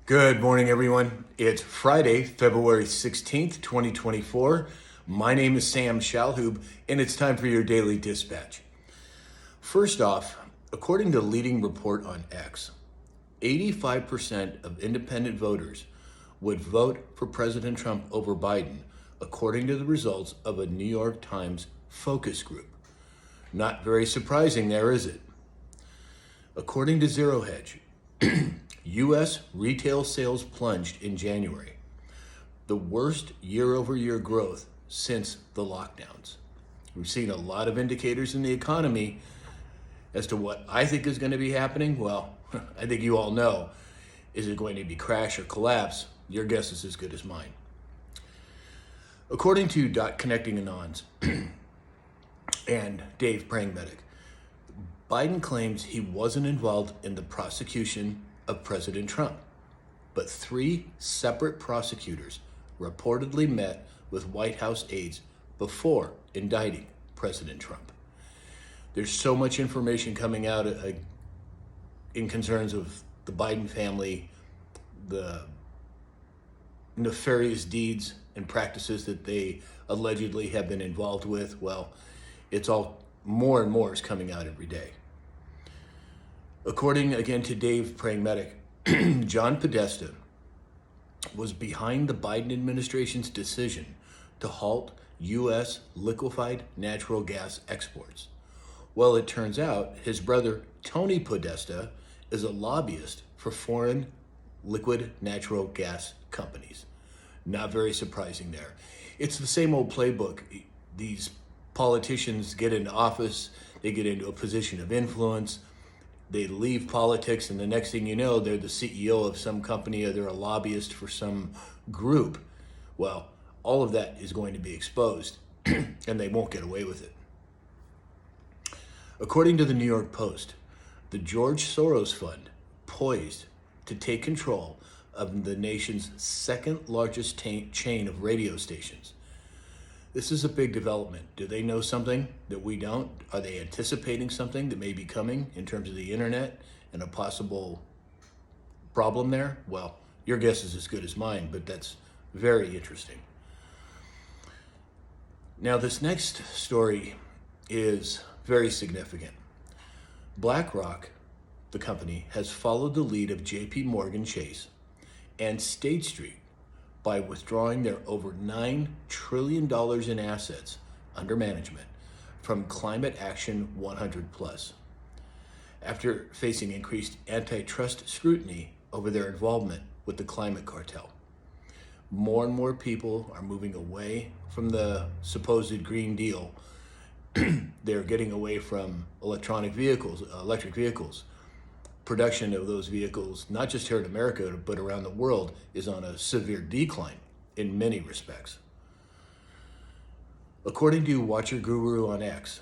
Good morning, everyone. It's Friday, February 16th, 2024. My name is Sam Shalhoub, and it's time for your daily dispatch. First off, according to Leading Report on X, 85% of independent voters would vote for President Trump over Biden, according to the results of a New York Times focus group. Not very surprising there, is it? According to Zero Hedge, U.S. retail sales plunged in January, the worst year-over-year growth since the lockdowns. We've seen a lot of indicators in the economy as to what I think is going to be happening. Well, I think you all know. Is it going to be crash or collapse? Your guess is as good as mine. According to Connecting Anons and Dave Praying Medic, Biden claims he wasn't involved in the prosecution of President Trump, but 3 separate prosecutors reportedly met with White House aides before indicting President Trump. There's so much information coming out in concerns of the Biden family, the nefarious deeds and practices that they allegedly have been involved with. Well, it's all more and more is coming out every day. According again to Dave Praying Medic, John Podesta was behind the Biden administration's decision to halt U.S. liquefied natural gas exports. Well, it turns out his brother, Tony Podesta, is a lobbyist for foreign liquid natural gas companies. Not very surprising there. It's the same old playbook. These politicians get into office, they get into a position of influence, they leave politics, and the next thing you know, they're the CEO of some company or they're a lobbyist for some group. Well, all of that is going to be exposed, and they won't get away with it. According to the New York Post, the George Soros Fund, poised to take control of the nation's second largest chain of radio stations. This is a big development. Do they know something that we don't? Are they anticipating something that may be coming in terms of the internet and a possible problem there? Well, your guess is as good as mine, but that's very interesting. Now, this next story is very significant. BlackRock, the company, has followed the lead of JP Morgan Chase and State Street by withdrawing their over $9 trillion in assets under management from Climate Action 100 Plus, after facing increased antitrust scrutiny over their involvement with the climate cartel. More and more people are moving away from the supposed Green Deal. They're getting away from electric vehicles. Production of those vehicles, not just here in America, but around the world, is on a severe decline in many respects. According to Watcher Guru on X,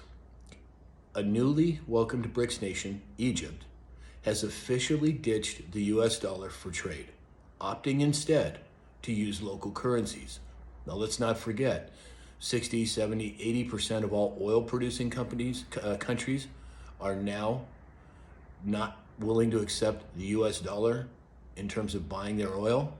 a newly welcomed BRICS nation, Egypt, has officially ditched the US dollar for trade, opting instead to use local currencies. Now, let's not forget, 60, 70, 80% of all oil producing countries are now not willing to accept the US dollar in terms of buying their oil.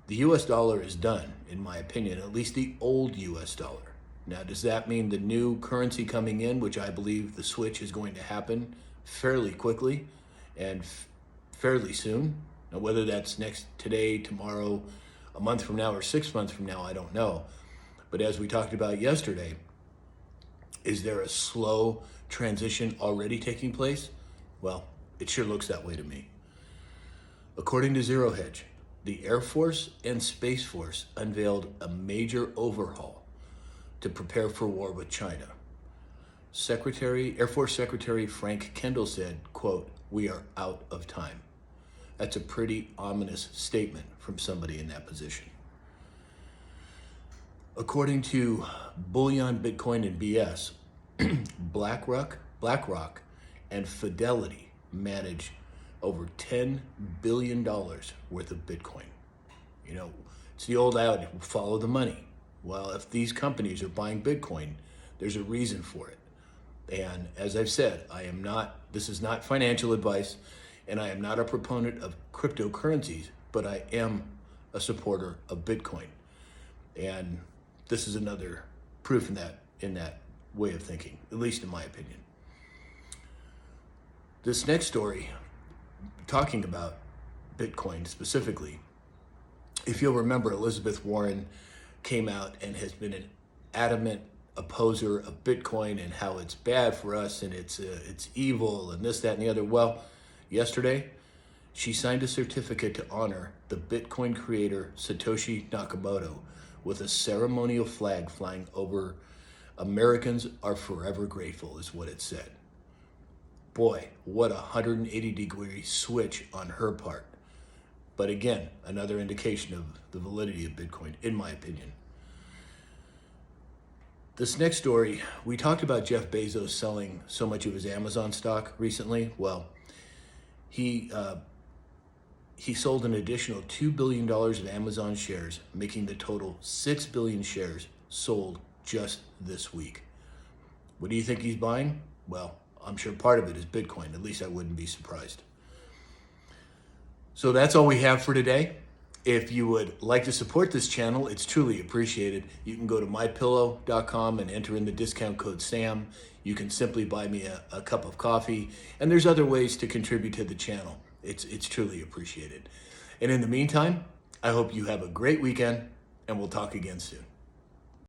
The US dollar is done, in my opinion, at least the old US dollar. Now, does that mean the new currency coming in, which I believe the switch is going to happen fairly quickly and fairly soon? Now, whether that's today, tomorrow, a month from now, or 6 months from now, I don't know. But as we talked about yesterday, is there a slow transition already taking place? Well, it sure looks that way to me. According to Zero Hedge, the Air Force and Space Force unveiled a major overhaul to prepare for war with China. Air Force Secretary Frank Kendall said, quote, "We are out of time." That's a pretty ominous statement from somebody in that position. According to Bullion, Bitcoin, and BS, BlackRock and Fidelity manage over $10 billion worth of Bitcoin. You know, it's the old adage, follow the money. Well, if these companies are buying Bitcoin, there's a reason for it. And as I've said, this is not financial advice. And I am not a proponent of cryptocurrencies, but I am a supporter of Bitcoin. And this is another proof in that way of thinking, at least in my opinion. This next story, talking about Bitcoin specifically, if you'll remember, Elizabeth Warren came out and has been an adamant opposer of Bitcoin and how it's bad for us and it's evil and this, that, and the other. Well, yesterday, she signed a certificate to honor the Bitcoin creator Satoshi Nakamoto with a ceremonial flag flying over. Americans are forever grateful, is what it said. Boy, what a 180-degree switch on her part. But again, another indication of the validity of Bitcoin, in my opinion. This next story, we talked about Jeff Bezos selling so much of his Amazon stock recently. Well, he sold an additional $2 billion of Amazon shares, making the total 6 billion shares sold just this week. What do you think he's buying? Well, I'm sure part of it is Bitcoin. At least I wouldn't be surprised. So that's all we have for today. If you would like to support this channel, it's truly appreciated. You can go to mypillow.com and enter in the discount code SAM. You can simply buy me a cup of coffee. And there's other ways to contribute to the channel. It's truly appreciated. And in the meantime, I hope you have a great weekend, and we'll talk again soon.